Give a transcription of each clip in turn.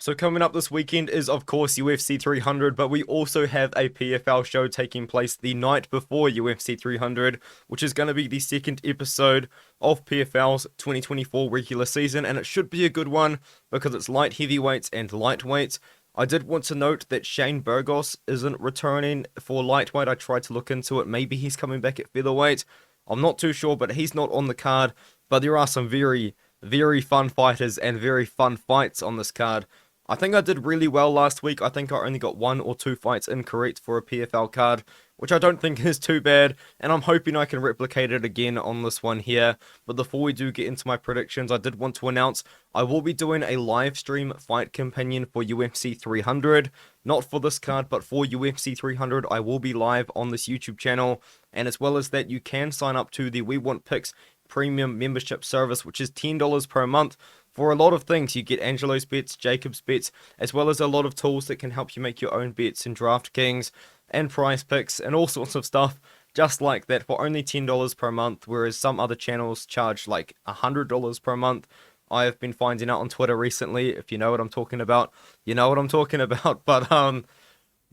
So coming up this weekend is of course UFC 300, but we also have a PFL show taking place the night before UFC 300, which is going to be the second episode of PFL's 2024 regular season, and it should be a good one because it's light heavyweights and lightweights. I did want to note that Shane Burgos isn't returning for lightweight. I tried to look into it. Maybe he's coming back at featherweight. I'm not too sure, but he's not on the card. But there are some very, very fun fighters and very fun fights on this card. I think I did really well last week. I think I only got 1 or 2 fights incorrect for a PFL card, which I don't think is too bad, and I'm hoping I can replicate it again on this one here. But before we do get into my predictions, I did want to announce I will be doing a live stream fight companion for UFC 300. Not for this card, but for UFC 300, I will be live on this YouTube channel, and as well as that, you can sign up to the We Want Picks premium membership service, which is $10 per month. For a lot of things, you get Angelo's bets, Jakob's bets, as well as a lot of tools that can help you make your own bets in DraftKings and Prize Picks and all sorts of stuff just like that for only $10 per month, whereas some other channels charge like $100 per month. I have been finding out on Twitter recently. If you know what I'm talking about, you know what I'm talking about. But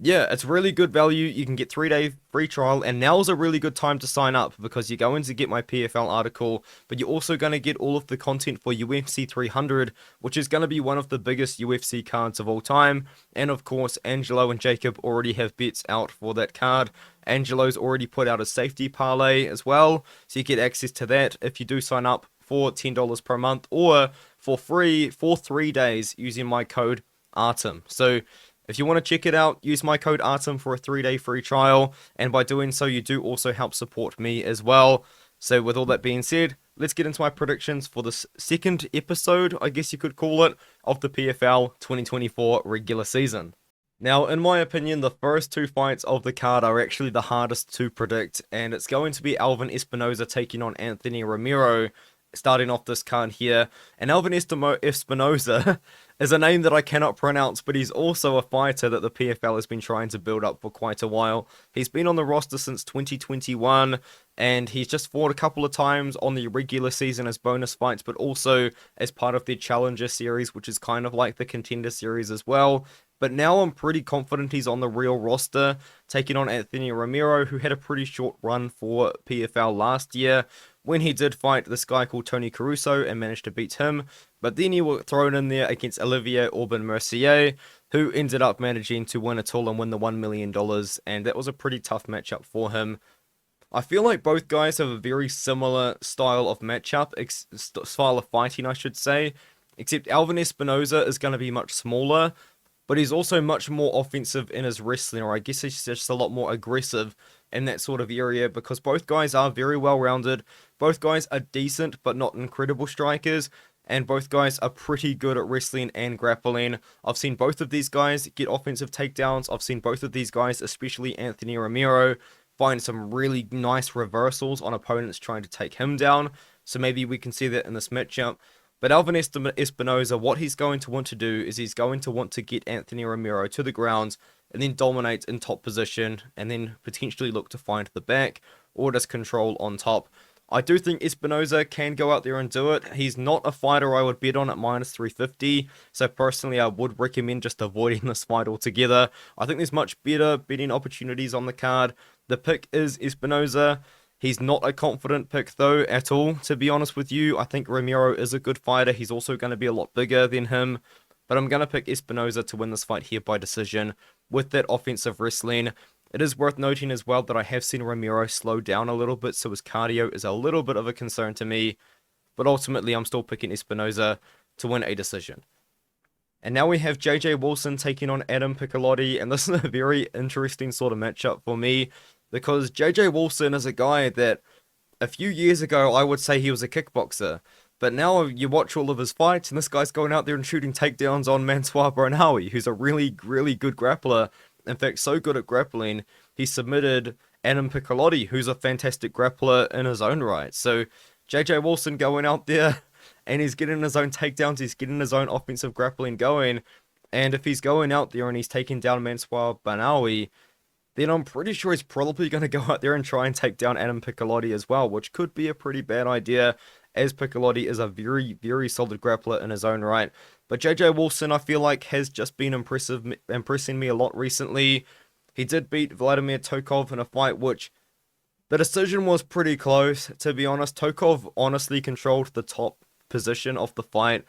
yeah, it's really good value. You can get 3-day free trial, and now's a really good time to sign up because you're going to get my PFL article, but you're also going to get all of the content for UFC 300, which is going to be one of the biggest UFC cards of all time. And of course, Angelo and Jakob already have bets out for that card. Angelo's already put out a safety parlay as well, so you get access to that if you do sign up for $10 per month or for free for 3 days using my code ARTEM. So if you want to check it out, use my code ARTEM for a 3-day free trial, and by doing so, you do also help support me as well. So with all that being said, let's get into my predictions for this second episode, I guess you could call it, of the PFL 2024 regular season. Now, in my opinion, the first 2 fights of the card are actually the hardest to predict, and it's going to be Elvin Espinoza taking on Anthony Romero, starting off this card here. And Elvin Espinoza is a name that I cannot pronounce, but he's also a fighter that the PFL has been trying to build up for quite a while. He's been on the roster since 2021, and he's just fought a couple of times on the regular season as bonus fights, but also as part of their Challenger series, which is kind of like the Contender series as well. But now I'm pretty confident he's on the real roster, taking on Anthony Romero, who had a pretty short run for PFL last year, when he did fight this guy called Tony Caruso and managed to beat him. But then he was thrown in there against Olivier Aubin-Mercier, who ended up managing to win it all and win the $1 million, and that was a pretty tough matchup for him. I feel like both guys have a very similar style of matchup, style of fighting, I should say, except Elvin Espinoza is going to be much smaller, but he's also much more offensive in his wrestling, or I guess he's just a lot more aggressive in that sort of area, because both guys are very well-rounded, both guys are decent but not incredible strikers, and both guys are pretty good at wrestling and grappling. I've seen both of these guys get offensive takedowns. I've seen both of these guys, especially Anthony Romero, find some really nice reversals on opponents trying to take him down, so maybe we can see that in this matchup. But Elvin Espinoza, what he's going to want to do is he's going to want to get Anthony Romero to the ground and then dominate in top position and then potentially look to find the back or just control on top. I do think Espinoza can go out there and do it. He's not a fighter I would bet on at minus 350, so personally I would recommend just avoiding this fight altogether. I think there's much better betting opportunities on the card. The pick is Espinoza. He's not a confident pick, though, at all, to be honest with you. I think Romero is a good fighter. He's also going to be a lot bigger than him. But I'm going to pick Espinoza to win this fight here by decision with that offensive wrestling. It is worth noting as well that I have seen Romero slow down a little bit, so his cardio is a little bit of a concern to me. But ultimately, I'm still picking Espinoza to win a decision. And now we have JJ Wilson taking on Adam Piccolotti, and this is a very interesting sort of matchup for me, because JJ Wilson is a guy that a few years ago I would say he was a kickboxer, but now you watch all of his fights and this guy's going out there and shooting takedowns on Mansour Burnell, who's a really, really good grappler. In fact, so good at grappling, he submitted Adam Piccolotti, who's a fantastic grappler in his own right. So JJ Wilson going out there and he's getting his own takedowns, he's getting his own offensive grappling going, and if he's going out there and he's taking down Mansour Burnell, then I'm pretty sure he's probably going to go out there and try and take down Adam Piccolotti as well, which could be a pretty bad idea, as Piccolotti is a very, very solid grappler in his own right. But JJ Wilson, I feel like, has just been impressing me a lot recently. He did beat Vladimir Tokov in a fight which the decision was pretty close, to be honest. Tokov honestly controlled the top position of the fight.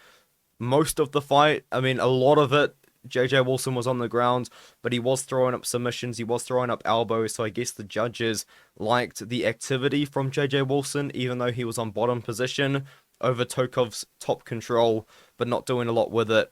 Most of the fight, I mean, a lot of it, JJ Wilson was on the ground, but he was throwing up submissions, he was throwing up elbows, so I guess the judges liked the activity from JJ Wilson, even though he was on bottom position, over Tokov's top control, but not doing a lot with it.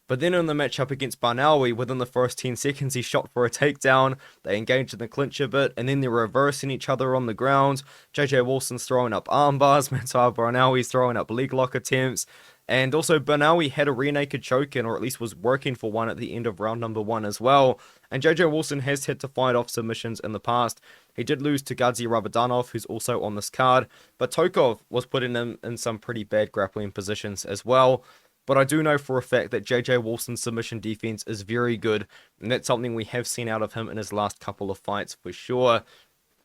But then in the matchup against Burnell, within the first 10 seconds, he shot for a takedown. They engaged in the clinch a bit, and then they're reversing each other on the ground. JJ Wilson's throwing up arm bars, meanwhile Burnell throwing up leg lock attempts. And also Burnell had a rear naked choke in, or at least was working for one at the end of round number 1 as well. And JJ Wilson has had to fight off submissions in the past. He did lose to Gadzhi Rabadanov, who's also on this card. But Tokov was putting him in some pretty bad grappling positions as well. But I do know for a fact that JJ Wilson's submission defense is very good, and that's something we have seen out of him in his last couple of fights for sure.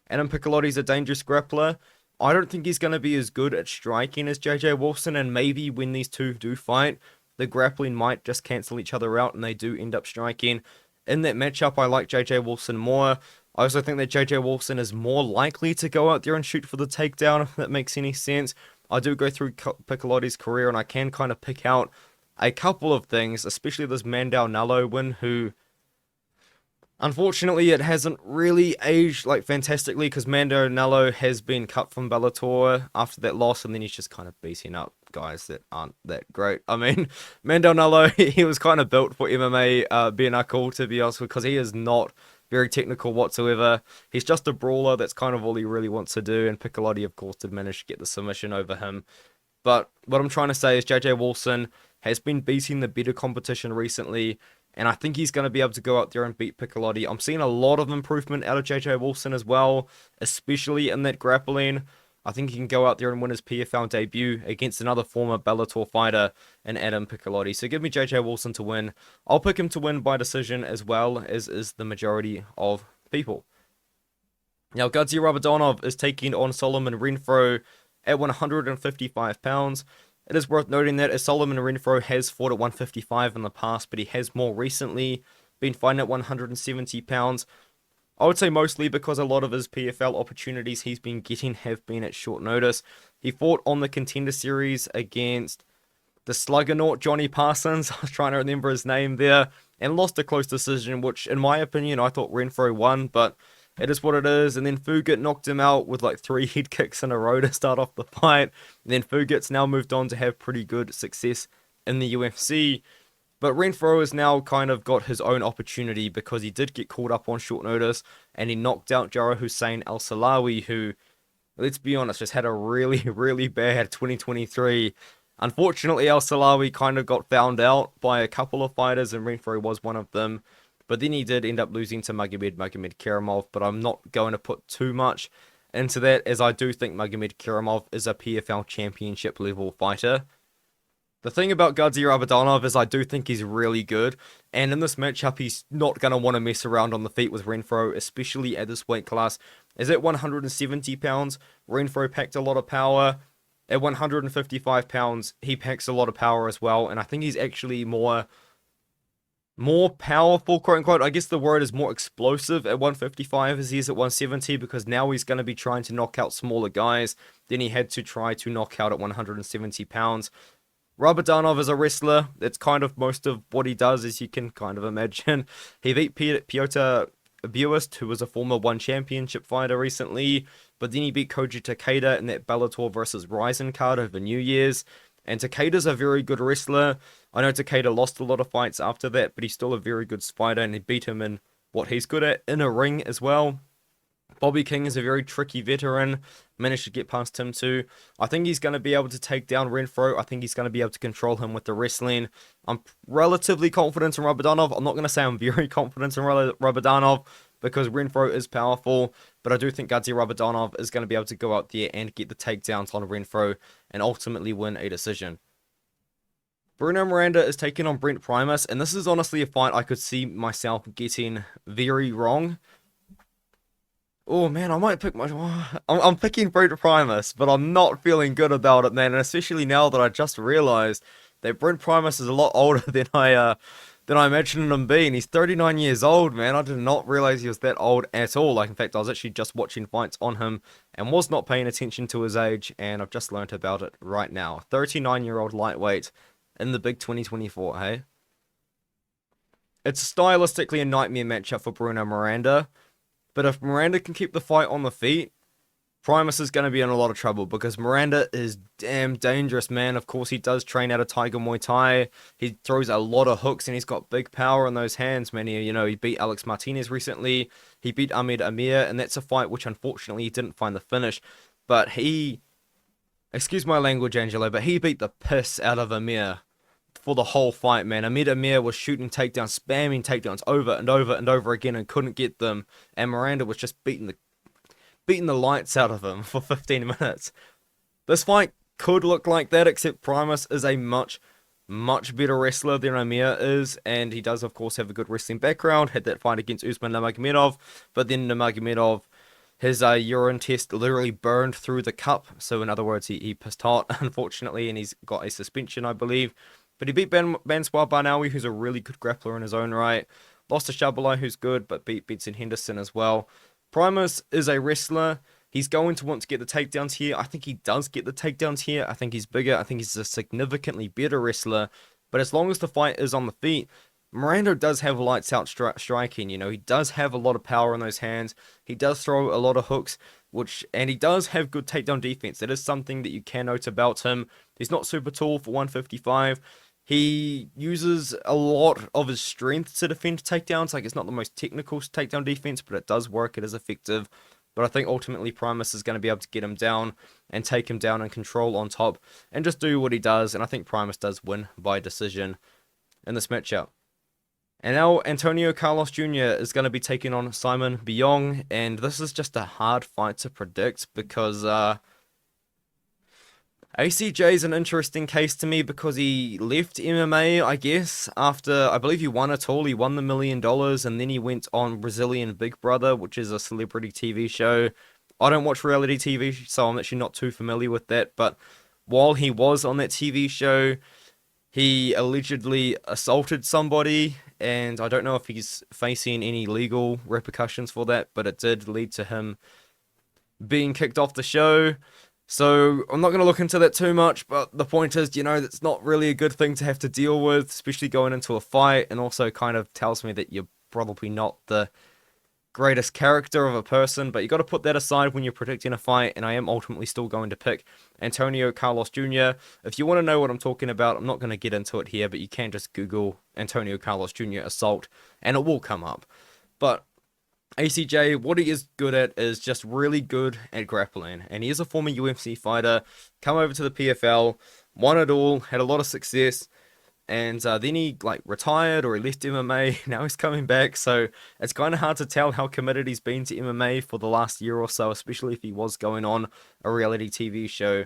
And Piccolotti's a dangerous grappler. I don't think he's going to be as good at striking as JJ Wilson, and maybe when these two do fight, the grappling might just cancel each other out and they do end up striking. In that matchup, I like JJ Wilson more. I also think that JJ Wilson is more likely to go out there and shoot for the takedown, if that makes any sense. I do go through Piccolotti's career and I can kind of pick out a couple of things, especially this Nedoh win, who unfortunately it hasn't really aged like fantastically, because Nedoh has been cut from Bellator after that loss, and then he's just kind of beating up guys that aren't that great. I mean, Nedoh, he was kind of built for MMA bare knuckle, to be honest, because he is not very technical whatsoever. He's just a brawler. That's kind of all he really wants to do. And Piccolotti, of course, did manage to get the submission over him. But what I'm trying to say is JJ Wilson has been beating the better competition recently, and I think he's going to be able to go out there and beat Piccolotti. I'm seeing a lot of improvement out of JJ Wilson as well, especially in that grappling. I think he can go out there and win his PFL debut against another former Bellator fighter in Adam Piccolotti. So give me JJ Wilson to win. I'll pick him to win by decision as well, as is the majority of people. Now, Gadzhi Rabadanov is taking on Solomon Renfro at 155 pounds. It is worth noting that as Solomon Renfro has fought at 155 in the past, but he has more recently been fighting at 170 pounds. I would say mostly because a lot of his PFL opportunities he's been getting have been at short notice. He fought on the Contender Series against the Sluggernaut Johnny Parsons, I was trying to remember his name there, and lost a close decision, which in my opinion I thought Renfro won, but it is what it is. And then Fugit knocked him out with like 3 head kicks in a row to start off the fight. And then Fugit's now moved on to have pretty good success in the UFC. But Renfro has now kind of got his own opportunity, because he did get called up on short notice and he knocked out Jaro Hussein Al Salawi, who, let's be honest, just had a really, really bad 2023. Unfortunately, Al Salawi kind of got found out by a couple of fighters, and Renfro was one of them. But then he did end up losing to Magomed Karamov, but I'm not going to put too much into that, as I do think Magomed Karamov is a PFL championship level fighter. The thing about Gadzhi Rabadanov is I do think he's really good, and in this matchup he's not going to want to mess around on the feet with Renfro, especially at this weight class. As at 170 pounds, Renfro packed a lot of power. At 155 pounds, he packs a lot of power as well, and I think he's actually more powerful, quote unquote. I guess the word is more explosive at 155 as he is at 170, because now he's going to be trying to knock out smaller guys than he had to try to knock out at 170 pounds. Rabadanov is a wrestler. That's kind of most of what he does, as you can kind of imagine. He beat Piotr Buist, who was a former One Championship fighter recently, but then he beat Koji Takeda in that Bellator versus Ryzen card over New Year's. And Takeda's a very good wrestler. I know Takeda lost a lot of fights after that, but he's still a very good fighter, and he beat him in what he's good at, in a ring as well. Bobby King is a very tricky veteran. Managed to get past him too. I think he's going to be able to take down Renfro. I think he's going to be able to control him with the wrestling. I'm relatively confident in Rabadanov. I'm not going to say I'm very confident in Rabadanov, because Renfro is powerful, but I do think Gadzhi Rabadanov is going to be able to go out there and get the takedowns on Renfro and ultimately win a decision. Bruno Miranda is taking on Brent Primus, and this is honestly a fight I could see myself getting very wrong. Oh man, I might pick I'm picking Brent Primus, but I'm not feeling good about it, man. And especially now that I just realized that Brent Primus is a lot older than I imagined him being. He's 39 years old, man. I did not realize he was that old at all. Like, in fact, I was actually just watching fights on him and was not paying attention to his age, and I've just learnt about it right now. 39-year-old lightweight in the big 2024, hey? It's stylistically a nightmare matchup for Bruno Miranda, but if Miranda can keep the fight on the feet, Primus is going to be in a lot of trouble because Miranda is damn dangerous, man. Of course, he does train out of Tiger Muay Thai. He throws a lot of hooks and he's got big power in those hands, man. He beat Alex Martinez recently. He beat Ahmed Amir, and that's a fight which unfortunately he didn't find the finish. But excuse my language, Angelo, but he beat the piss out of Amir for the whole fight, man. Ahmed Amir was shooting takedowns, spamming takedowns over and over and over again and couldn't get them. And Miranda was just beating the lights out of him for 15 minutes. This fight could look like that, except Primus is a much, much better wrestler than Amir is, and he does, of course, have a good wrestling background. Had that fight against Usman Nurmagomedov, but then Nurmagomedov, his urine test literally burned through the cup, so in other words, he pissed hot, unfortunately, and he's got a suspension, I believe. But he beat Banswar Barnawi, who's a really good grappler in his own right. Lost to Shabalai, who's good, but beat Benson Henderson as well. Primus is a wrestler. He's going to want to get the takedowns here. I think he does get the takedowns here. I think he's bigger. I think he's a significantly better wrestler. But as long as the fight is on the feet, Miranda does have lights out striking. He does have a lot of power in those hands. He does throw a lot of hooks, and he does have good takedown defense. That is something that you can note about him. He's not super tall for 155. He uses a lot of his strength to defend takedowns. Like, it's not the most technical takedown defense, but it does work. It is effective. But I think ultimately Primus is going to be able to get him down and take him down and control on top and just do what he does. And I think Primus does win by decision in this matchup. And now Antonio Carlos Jr. is going to be taking on Simon Biyong. And this is just a hard fight to predict because ACJ is an interesting case to me because he left MMA, I guess, after, I believe he won it all. He won the $1 million, and then he went on Brazilian Big Brother, which is a celebrity TV show. I don't watch reality TV, so I'm actually not too familiar with that, but while he was on that TV show, he allegedly assaulted somebody, and I don't know if he's facing any legal repercussions for that, but it did lead to him being kicked off the show. So I'm not going to look into that too much, but the point is, it's not really a good thing to have to deal with, especially going into a fight, and also kind of tells me that you're probably not the greatest character of a person, but you got to put that aside when you're predicting a fight, and I am ultimately still going to pick Antonio Carlos Jr. If you want to know what I'm talking about, I'm not going to get into it here, but you can just Google Antonio Carlos Jr. assault, and it will come up. But ACJ, what he is good at is just really good at grappling, and he is a former UFC fighter, come over to the PFL, won it all, had a lot of success, and then he retired or he left MMA. Now he's coming back, so it's kind of hard to tell how committed he's been to MMA for the last year or so, especially if he was going on a reality TV show.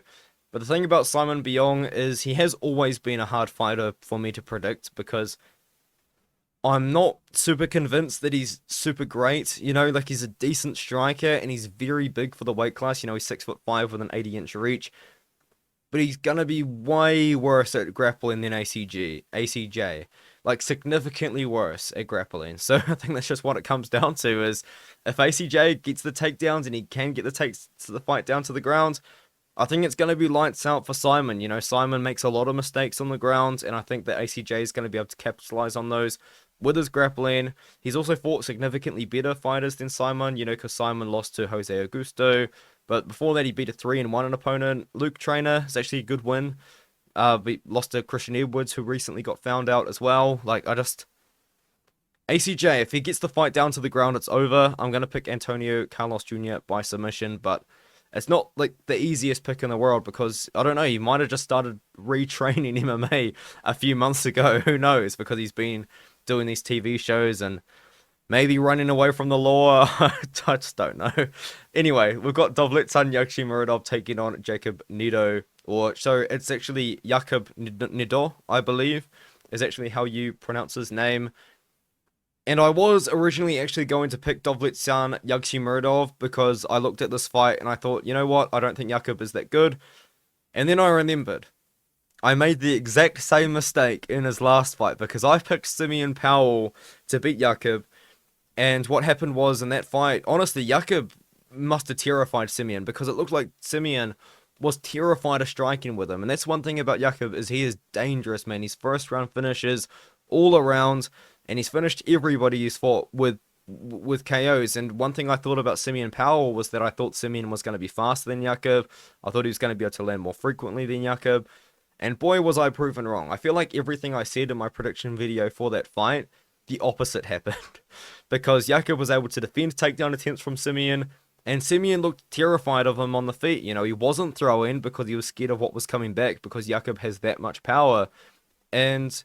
But the thing about Simon Biyong is he has always been a hard fighter for me to predict because I'm not super convinced that he's super great. He's a decent striker and he's very big for the weight class. He's 6'5" with an 80-inch reach. But he's going to be way worse at grappling than ACJ. Significantly worse at grappling. So I think that's just what it comes down to is if ACJ gets the takedowns and he can get the fight down to the ground, I think it's going to be lights out for Simon. Simon makes a lot of mistakes on the ground, and I think that ACJ is going to be able to capitalize on those with his grappling. He's also fought significantly better fighters than Simon, because Simon lost to Jose Augusto, but before that he beat a 3-1 opponent. Luke Trainer is actually a good win. Lost to Christian Edwards, who recently got found out as well. ACJ, if he gets the fight down to the ground, it's over. I'm going to pick Antonio Carlos Jr. by submission, but it's not the easiest pick in the world because, I don't know, he might have just started retraining MMA a few months ago. Who knows? Because he's been doing these TV shows and maybe running away from the law. I just don't know. Anyway, we've got Dovletdzhan Yagshimuradov taking on Jakob Nedoh. So it's actually Jakob Nedoh, I believe, is actually how you pronounce his name. And I was originally actually going to pick Dovletdzhan Yagshimuradov because I looked at this fight and I thought, you know what, I don't think Jakob is that good. And then I remembered I made the exact same mistake in his last fight because I picked Simeon Powell to beat Jakob. And what happened was in that fight, honestly, Jakob must have terrified Simeon because it looked like Simeon was terrified of striking with him. And that's one thing about Jakob is he is dangerous, man. His first round finishes all around, and he's finished everybody he's fought with KOs. And one thing I thought about Simeon Powell was that I thought Simeon was going to be faster than Jakob. I thought he was going to be able to land more frequently than Jakob. And boy, was I proven wrong. I feel like everything I said in my prediction video for that fight, the opposite happened. Because Jakob was able to defend takedown attempts from Simeon, and Simeon looked terrified of him on the feet. You know, he wasn't throwing because he was scared of what was coming back because Jakob has that much power. And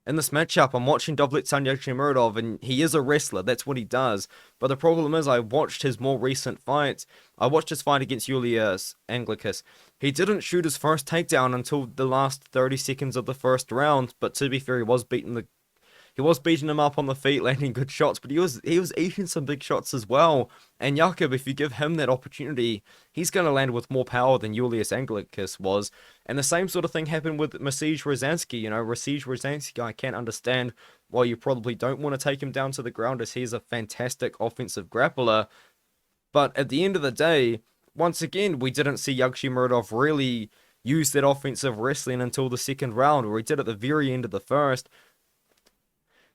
in this matchup, I'm watching Dovletdzhan Yagshimuradov, and he is a wrestler. That's what he does. But the problem is, I watched his more recent fights. I watched his fight against Julius Anglicus. He didn't shoot his first takedown until the last 30 seconds of the first round. But to be fair, he was beating him up on the feet, landing good shots, but he was eating some big shots as well. And Jakob, if you give him that opportunity, he's going to land with more power than Julius Anglicus was. And the same sort of thing happened with Masij Rozansky. You know, Masij Rozansky, I can't understand why you probably don't want to take him down to the ground, as he's a fantastic offensive grappler. But at the end of the day, once again, we didn't see Yagshimuradov really use that offensive wrestling until the second round, where he did at the very end of the first.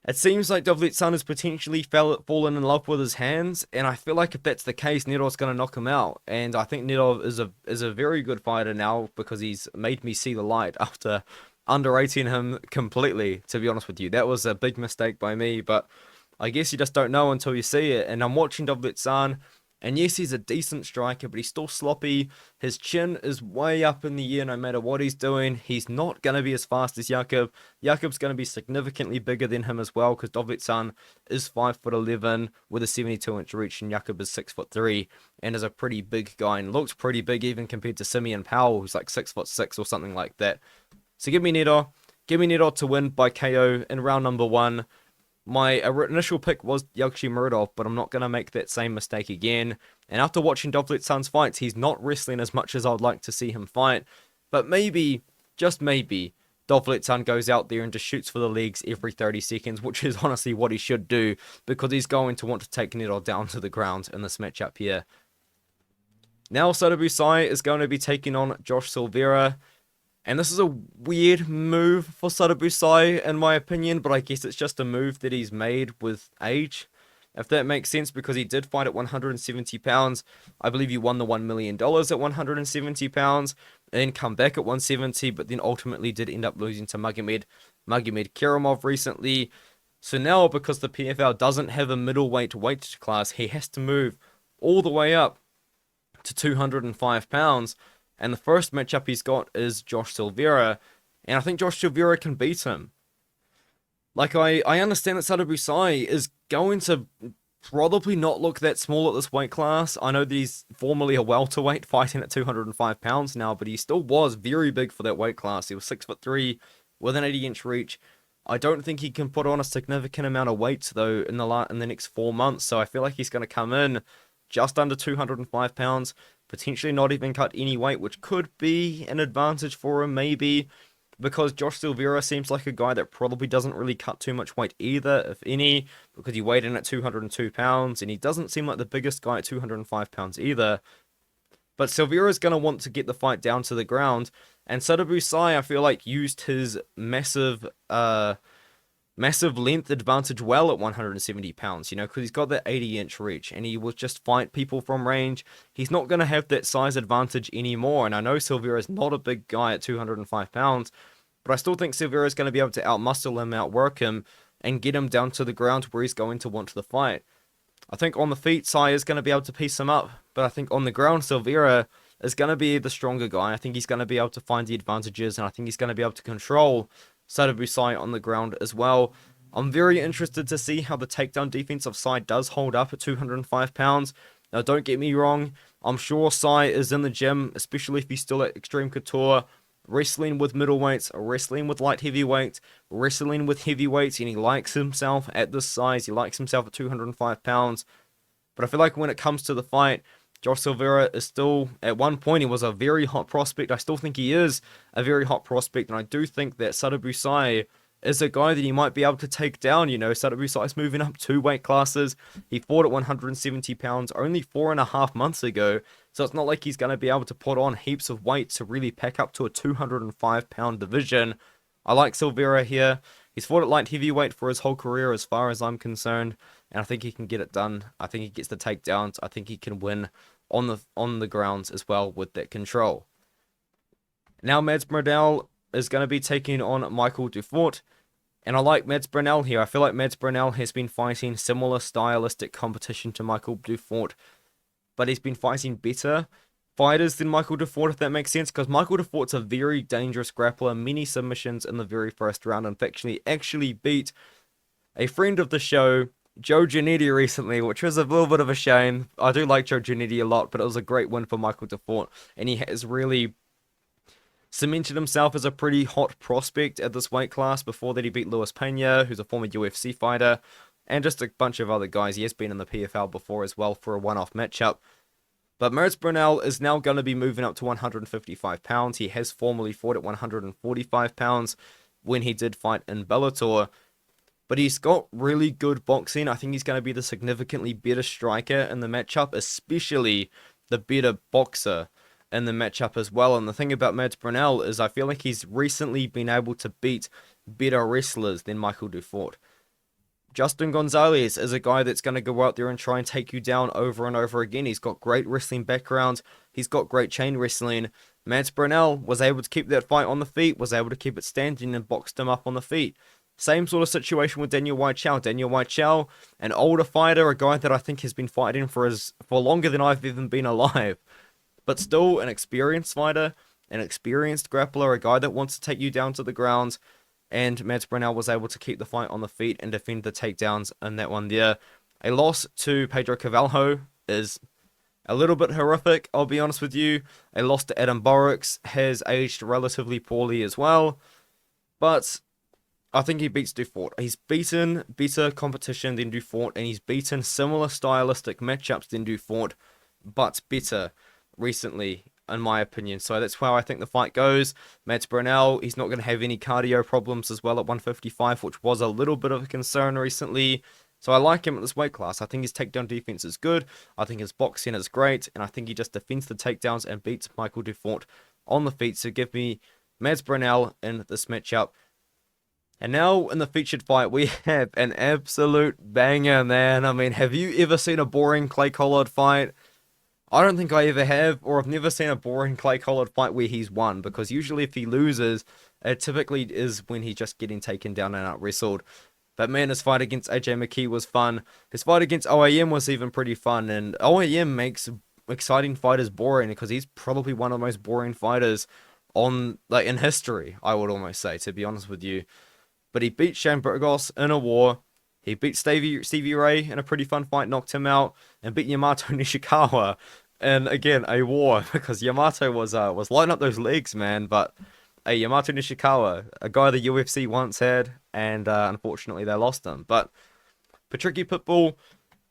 It seems like Dovletdzhan has potentially fallen in love with his hands, and I feel like if that's the case, Nedoh's going to knock him out. And I think Nedoh is a very good fighter now because he's made me see the light after underrating him completely, to be honest with you. That was a big mistake by me, but I guess you just don't know until you see it. And I'm watching Dovletdzhan, and yes, he's a decent striker, but he's still sloppy. His chin is way up in the air no matter what he's doing. He's not going to be as fast as Jakob. Jakob's going to be significantly bigger than him as well, because Dovletdzhan is 5'11" with a 72-inch reach, and Jakob is 6'3" and is a pretty big guy, and looks pretty big even compared to Simeon Powell, who's like 6'6" or something like that. So give me Nedoh. Give me Nedoh to win by KO in round number 1. My initial pick was Yagshimuradov, but I'm not going to make that same mistake again. And after watching Dovletdzhan's fights, he's not wrestling as much as I'd like to see him fight. But maybe, just maybe, Dovletdzhan goes out there and just shoots for the legs every 30 seconds, which is honestly what he should do, because he's going to want to take Nedoh down to the ground in this matchup here. Now Sadibou is going to be taking on Josh Silveira. And this is a weird move for Sadibou, in my opinion, but I guess it's just a move that he's made with age, if that makes sense, because he did fight at 170 pounds. I believe he won the $1 million at 170 pounds, and then come back at 170, but then ultimately did end up losing to Magomed Kerimov recently. So now, because the PFL doesn't have a middleweight weight class, he has to move all the way up to 205 pounds. And the first matchup he's got is Josh Silveira, and I think Josh Silveira can beat him. Like, I understand that Sadibou is going to probably not look that small at this weight class. I know that he's formerly a welterweight, fighting at 205 pounds now, but he still was very big for that weight class. He was 6'3", with an 80-inch reach. I don't think he can put on a significant amount of weight, though, in the next 4 months, so I feel like he's going to come in just under 205 pounds, potentially not even cut any weight, which could be an advantage for him, maybe, because Josh Silveira seems like a guy that probably doesn't really cut too much weight either, if any, because he weighed in at 202 pounds, and he doesn't seem like the biggest guy at 205 pounds either. But Silveira's going to want to get the fight down to the ground, and Sadibou, I feel like, used his massive length advantage well at 170 pounds, you know, because he's got that 80-inch reach, and he will just fight people from range. He's not going to have that size advantage anymore, and I know Silveira's not a big guy at 205 pounds, but I still think Silveira's going to be able to outmuscle him, outwork him, and get him down to the ground where he's going to want the fight. I think on the feet, Sai is going to be able to piece him up, but I think on the ground, Silveira is going to be the stronger guy. I think he's going to be able to find the advantages, and I think he's going to be able to control Sadibou on the ground as well. I'm very interested to see how the takedown defensive side does hold up at 205 pounds. Now, don't get me wrong, I'm sure Sai is in the gym, especially if he's still at Extreme Couture, wrestling with middleweights, wrestling with light heavyweights, wrestling with heavyweights, and he likes himself at this size. He likes himself at 205 pounds. But I feel like when it comes to the fight, Josh Silveira is still, at one point, he was a very hot prospect. I still think he is a very hot prospect, and I do think that Sadibou is a guy that he might be able to take down. Sadibou is moving up 2 weight classes. He fought at 170 pounds only 4.5 months ago, so it's not like he's going to be able to put on heaps of weight to really pack up to a 205-pound division. I like Silveira here. He's fought at light heavyweight for his whole career as far as I'm concerned, and I think he can get it done. I think he gets the takedowns. I think he can win on the grounds as well with that control. Now Mads Burnell is going to be taking on Michael Dufort, and I like Mads Burnell here. I feel like Mads Burnell has been fighting similar stylistic competition to Michael Dufort, but he's been fighting better fighters than Michael Dufort, if that makes sense, because Michael Dufort's a very dangerous grappler, many submissions in the very first round. In fact, he actually beat a friend of the show, Joe Giannetti, recently, which was a little bit of a shame. I do like Joe Giannetti a lot, but it was a great win for Michael Dufort, and he has really cemented himself as a pretty hot prospect at this weight class. Before that, he beat Luis Pena, who's a former UFC fighter, and just a bunch of other guys. He has been in the PFL before as well for a one-off matchup. But Mads Burnell is now going to be moving up to 155 pounds. He has formerly fought at 145 pounds when he did fight in Bellator. But he's got really good boxing. I think he's going to be the significantly better striker in the matchup, especially the better boxer in the matchup as well. And the thing about Mads Burnell is I feel like he's recently been able to beat better wrestlers than Michael Dufort. Justin Gonzalez is a guy that's going to go out there and try and take you down over and over again. He's got great wrestling background. He's got great chain wrestling. Mads Burnell was able to keep that fight on the feet, was able to keep it standing, and boxed him up on the feet. Same sort of situation with Daniel Weichao. Daniel Weichao, an older fighter, a guy that I think has been fighting for longer than I've even been alive. But still an experienced fighter, an experienced grappler, a guy that wants to take you down to the ground. And Mads Burnell was able to keep the fight on the feet and defend the takedowns in that one there. A loss to Pedro Carvalho is a little bit horrific, I'll be honest with you. A loss to Adam Borix has aged relatively poorly as well. But I think he beats Dufort. He's beaten better competition than Dufort, and he's beaten similar stylistic matchups than Dufort, but better recently, in my opinion. So that's how I think the fight goes. Mads Burnell, he's not going to have any cardio problems as well at 155, which was a little bit of a concern recently. So I like him at this weight class. I think his takedown defense is good. I think his boxing is great. And I think he just defends the takedowns and beats Michael Dufort on the feet. So give me Mads Burnell in this matchup. And now in the featured fight, we have an absolute banger, man. I mean, have you ever seen a boring Clay Collard fight? I don't think I ever have, or I've never seen a boring Clay Collard fight where he's won, because usually if he loses, it typically is when he's just getting taken down and out-wrestled. But man, his fight against AJ McKee was fun. His fight against OAM was even pretty fun, and OAM makes exciting fighters boring, because he's probably one of the most boring fighters in history, I would almost say, to be honest with you. But he beat Shane Burgos in a war. He beat Stevie Ray in a pretty fun fight, knocked him out, and beat Yamato Nishikawa in, again, a war, because Yamato was lighting up those legs, man. But Yamato Nishikawa, a guy the UFC once had, and unfortunately they lost him. But Patricky Pitbull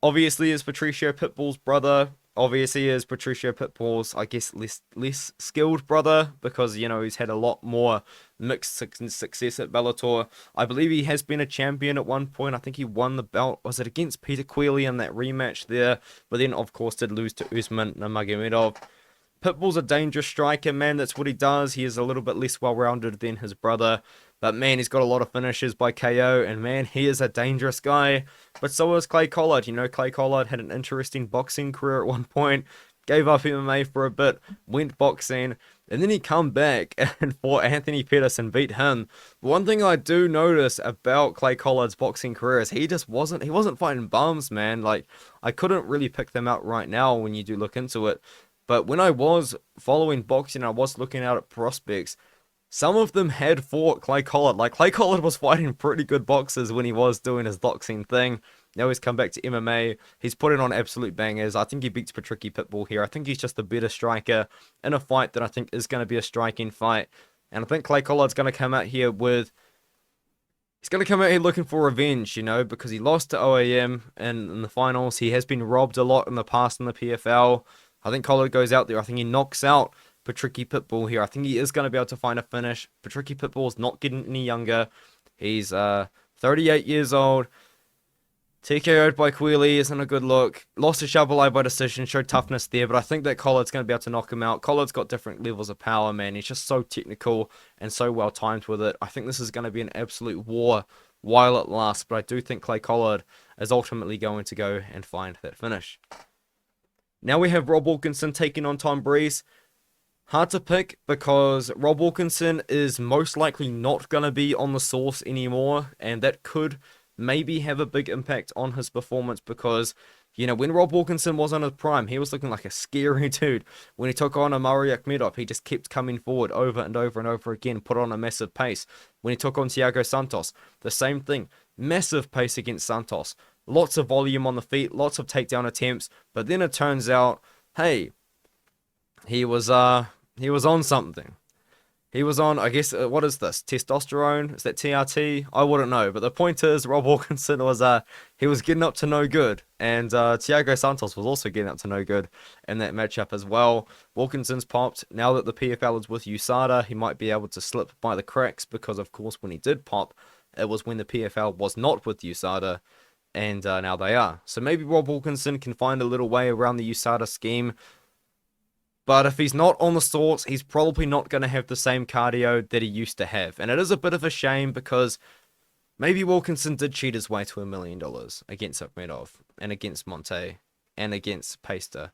obviously is Patricio Pitbull's brother. Obviously is Patricio Pitbull's, I guess, less skilled brother, because, you know, he's had a lot more mixed success at Bellator. I believe he has been a champion at one point. I think he won the belt. Was it against Peter Queally in that rematch there? But then, of course, did lose to Usman Nurmagomedov. Pitbull's a dangerous striker, man. That's what he does. He is a little bit less well-rounded than his brother. But, man, he's got a lot of finishes by KO. And, man, he is a dangerous guy. But so is Clay Collard. You know, Clay Collard had an interesting boxing career at one point. Gave up MMA for a bit. Went boxing. And then he come back and fought Anthony Pettis and beat him. One thing I do notice about Clay Collard's boxing career is he wasn't fighting bums, man. Like, I couldn't really pick them out right now when you do look into it. But when I was following boxing, I was looking out at prospects. Some of them had fought Clay Collard. Like, Clay Collard was fighting pretty good boxers when he was doing his boxing thing. Now he's come back to MMA. He's put it on absolute bangers. I think he beats Patricky Pitbull here. I think he's just a better striker in a fight that I think is going to be a striking fight. And I think Clay Collard's going to come out here looking for revenge, you know, because he lost to OAM in the finals. He has been robbed a lot in the past in the PFL. I think Collard goes out there. I think he knocks out Patricky Pitbull here. I think he is going to be able to find a finish. Patricky Pitbull is not getting any younger. He's 38 years old. TKO'd by Quealy isn't a good look. Lost to Shabalai by decision, showed toughness there, but I think that Collard's going to be able to knock him out. Collard's got different levels of power, man. He's just so technical and so well timed with it. I think this is going to be an absolute war while it lasts, but I do think Clay Collard is ultimately going to go and find that finish. Now we have Rob Wilkinson taking on Tom Breese. Hard to pick because Rob Wilkinson is most likely not going to be on the source anymore, and that could maybe have a big impact on his performance because, you know, when Rob Wilkinson was on his prime, he was looking like a scary dude. When he took on Amari Akhmedov, he just kept coming forward over and over and over again, put on a massive pace. When he took on Thiago Santos, the same thing. Massive pace against Santos. Lots of volume on the feet, lots of takedown attempts, but then it turns out, hey, he was on something. He was on, I guess, what is this? Testosterone? Is that TRT? I wouldn't know. But the point is, Rob Wilkinson was, he was getting up to no good. And Thiago Santos was also getting up to no good in that matchup as well. Wilkinson's popped. Now that the PFL is with USADA, he might be able to slip by the cracks because, of course, when he did pop, it was when the PFL was not with USADA. And now they are. So maybe Rob Wilkinson can find a little way around the USADA scheme. But if he's not on the source, he's probably not going to have the same cardio that he used to have. And it is a bit of a shame because maybe Wilkinson did cheat his way to $1 million against Akhmedov and against Monte and against Paster.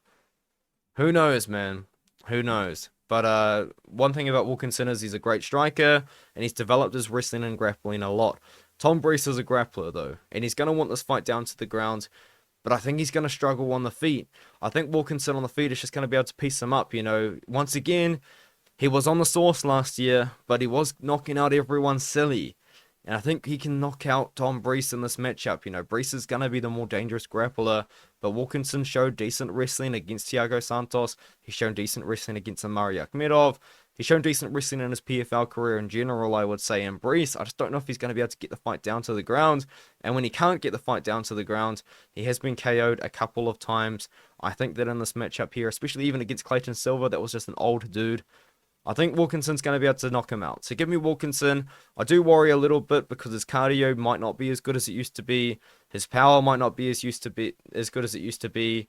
Who knows, man? Who knows? But one thing about Wilkinson is he's a great striker and he's developed his wrestling and grappling a lot. Tom Breese is a grappler, though, and he's going to want this fight down to the ground. But I think he's going to struggle on the feet. I think Wilkinson on the feet is just going to be able to piece him up, you know. Once again, he was on the source last year, but he was knocking out everyone silly. And I think he can knock out Tom Breese in this matchup. You know, Breese is going to be the more dangerous grappler, but Wilkinson showed decent wrestling against Thiago Santos. He's shown decent wrestling against Amari Akhmedov. He's shown decent wrestling in his PFL career in general, I would say. And Breese, I just don't know if he's going to be able to get the fight down to the ground. And when he can't get the fight down to the ground, he has been KO'd a couple of times. I think that in this matchup here, especially even against Clayton Silva, that was just an old dude. I think Wilkinson's going to be able to knock him out. So give me Wilkinson. I do worry a little bit because his cardio might not be as good as it used to be. His power might not be as good as it used to be.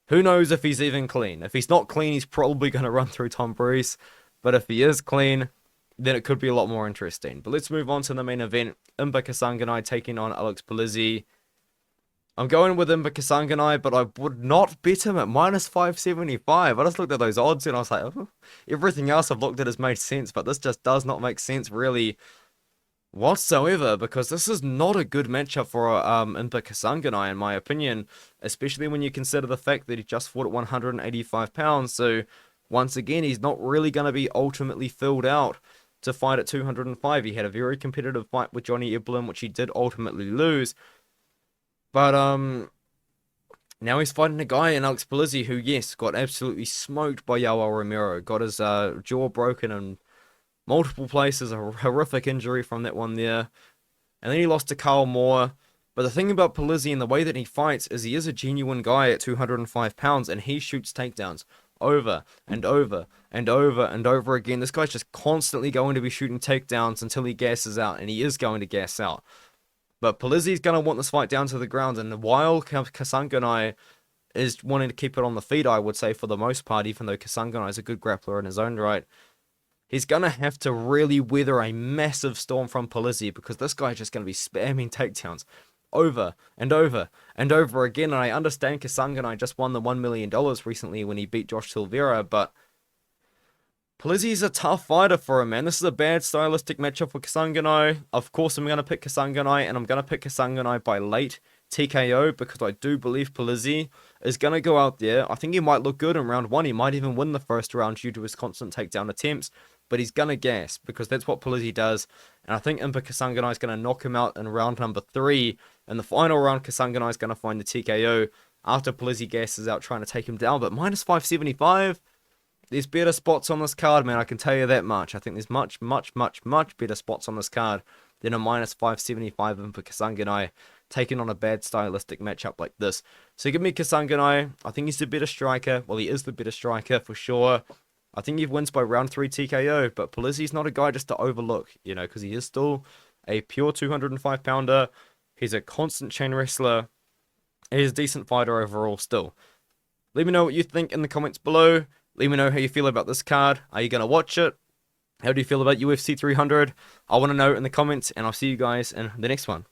Who knows if he's even clean. If he's not clean, he's probably going to run through Tom Breese. But if he is clean, then it could be a lot more interesting. But let's move on to the main event. Impa Kasanganay taking on Alex Polizzi. I'm going with Impa Kasanganay, but I would not bet him at minus 575. I just looked at those odds and I was like, oh, everything else I've looked at has made sense, but this just does not make sense really whatsoever, because this is not a good matchup for Impa Kasanganay, in my opinion, especially when you consider the fact that he just fought at 185 pounds. So once again, he's not really going to be ultimately filled out to fight at 205. He had a very competitive fight with Johnny Eblen, which he did ultimately lose. But now he's fighting a guy in Alex Polizzi who, yes, got absolutely smoked by Yoel Romero. Got his jaw broken in multiple places, a horrific injury from that one there. And then he lost to Carl Moore. But the thing about Polizzi and the way that he fights is he is a genuine guy at 205 pounds, and he shoots takedowns over and over and over and over again. This guy's just constantly going to be shooting takedowns until he gasses out, and he is going to gas out. But Polizzi's going to want this fight down to the ground, and while Kasanganay is wanting to keep it on the feet, I would say, for the most part, even though Kasanganay is a good grappler in his own right, he's going to have to really weather a massive storm from Polizzi, because this guy is just going to be spamming takedowns over and over and over again. And I understand Kasanganay just won the $1 million recently when he beat Josh Silveira, but Polizzi's a tough fighter for him, man. This is a bad stylistic matchup for Kasanganay. Of course, I'm going to pick Kasanganay, and I'm going to pick Kasanganay by late TKO, because I do believe Polizzi is going to go out there. I think he might look good in round one. He might even win the first round due to his constant takedown attempts, but he's going to gas, because that's what Polizzi does. And I think Impa Kasanganay is going to knock him out in round number 3. In the final round, Kasanganay is going to find the TKO after Polizzi gasses out trying to take him down. But minus 575, there's better spots on this card, man. I can tell you that much. I think there's much better spots on this card than a minus 575 Impa Kasanganay taking on a bad stylistic matchup like this. So give me Kasanganay. I think he's the better striker. Well, he is the better striker for sure. I think he wins by round 3 TKO, but Polizzi's not a guy just to overlook, you know, because he is still a pure 205 pounder. He's a constant chain wrestler. He's a decent fighter overall still. Let me know what you think in the comments below. Let me know how you feel about this card. Are you going to watch it? How do you feel about UFC 300? I want to know in the comments, and I'll see you guys in the next one.